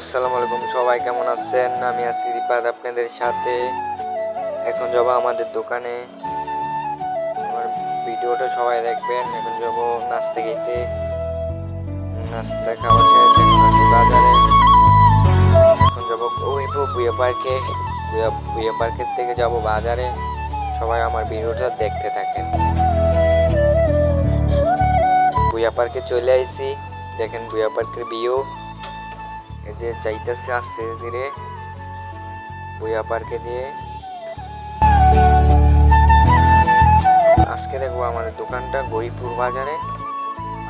আসসালামু আলাইকুম, সবাই কেমন আছেন? আমি আছি রিপাত আপনাদের সাথে। এখন যাব আমাদের দোকানে। আমার ভিডিওটা সবাই দেখবেন। এখন যাব নাস্তা খেতে। নাস্তা খাওয়া শেষ, এখন আছি বাজারে। এখন যাব ওই বুয়া পার্কে। বুয়া পার্কের থেকে যাব বাজারে। সবাই আমার ভিডিওটা দেখতে থাকেন। বুয়া পার্কে চলে আইছি। দেখেন বুয়া পার্কের ভিউ। এই যে যাইতেছে আস্তে ধীরে বুয়া পার্কে দিয়ে। আজকে দেখবো আমাদের দোকানটা গরিপুর বাজারে,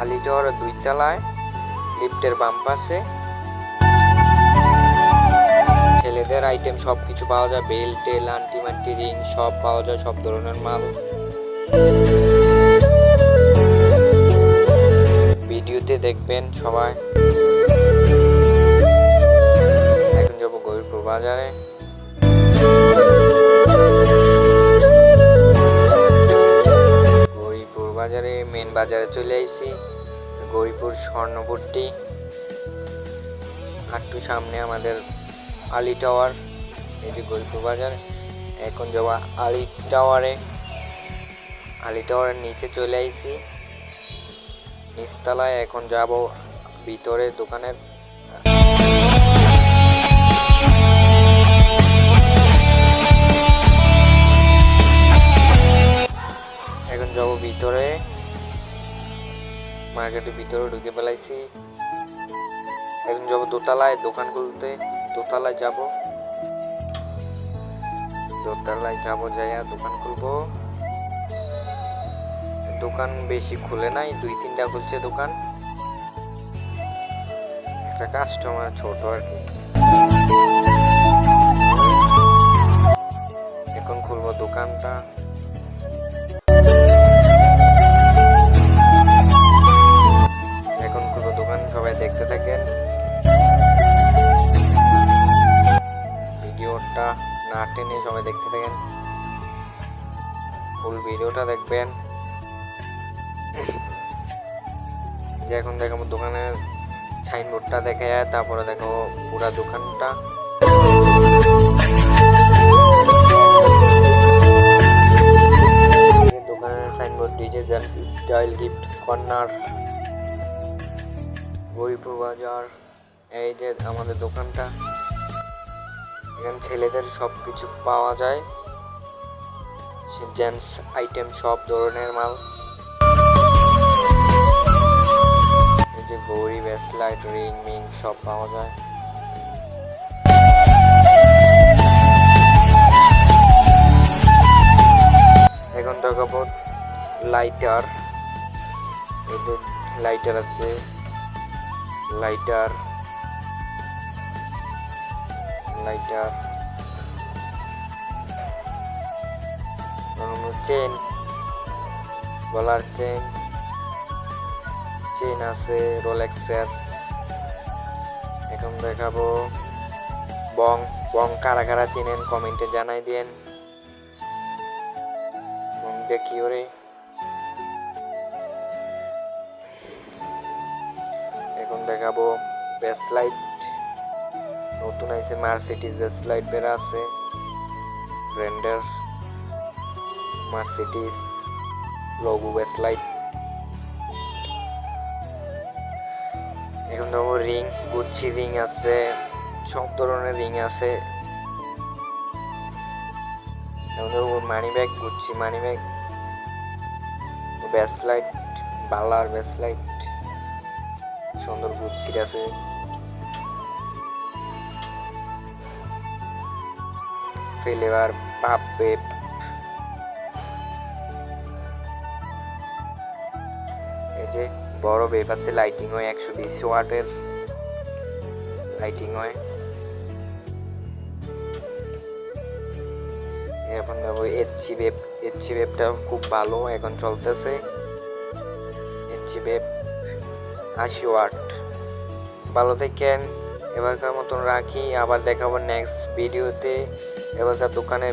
আলী টাওয়ারের 2 তলায়, লিফটের বাম পাশে। ছেলেদের আইটেম সব কিছু পাওয়া যায়, বেল্ট টেল আন্টি মান্টি রিং সব পাওয়া যায়, সব ধরনের মাল। ভিডিওতে দেখবেন সবাই। এখন যাবো গরিপুর বাজারে। বাজারে মেন বাজারে চলে আইছি। গরিপুর স্বর্ণপট্টি, একটু সামনে আমাদের আলী টাওয়ার। এই যে গরিপুর বাজার। এখন যাব আলী টাওয়ারে। আলী টাওয়ারের নিচে চলে আইছি, নিচতলায়। এখন যাব ভিতরে দোকানের। এখন যাব ভিতরে, মার্কেটের ভিতরে ঢুকে ফেলাইছি। এখন যাব দোতলায় দোকান খুলতে। দোতলায় যাব যাইয়া দোকান খুলবো। দোকান বেশি খুলে নাই, 2-3টা খুলছে দোকান। একটা কাস্টমার ছোট আর কি। এখন খুলবো দোকানটা। সবাই দেখতে থাকেন। ভিডিওটা না টেনে সবাই দেখতে থাকেন, ফুল ভিডিওটা দেখবেন। যে এখন দেখাবো দোকানের সাইনবোর্ডটা দেখে, তারপরে দেখাবো পুরা দোকানটা। দোকানের signboard DJ James style gift corner, Garipur বাজার। এই যে আমাদের দোকানটা। এখানে ছেলেদের সব কিছু পাওয়া যায়, জেন্টস আইটেম সব ধরনের মাল। এই যে গৌরী ব্রেসলাইট রিং মিং সব পাওয়া যায়। এখন দেখাবো লাইটার। এই যে লাইটার আছে, লাইটার চেন, গলার চেন আছে রোলেক্সের। এখন দেখাবো বং কারা কারা চেনেন কমেন্টে জানাই দেন। বং দেখি ওরে। এখন দেখাবো ব্রেসলাইট, নতুন আইছে মার্সিডিজ ব্রেসলাইট বেরা আছে, ব্র্যান্ডের মার্সিডিজ লোগো ব্রেসলাইট। এখন দেখাবো রিং, গুচ্ছি রিং আছে, সব ধরনের রিং আছে। এখন দেখাবো money bag, Gucci money bag, bracelet, বালার ব্রেসলাইট সুন্দর গুচ্ছির আছে। ফ্লেভার পাপ বেপ। এই যে বড় বেপ আছে, লাইটিং হয় 120 ওয়াটের লাইটিং হয়। এখন দেবো এইচি বেপটা খুব ভালো এখন চলতেছে। এইচি বেপ 80 ওয়াট। ভালো থাকেন, এবারকার মতন রাখি। আবার দেখাবো নেক্সট ভিডিওতে এবারকার দোকানে।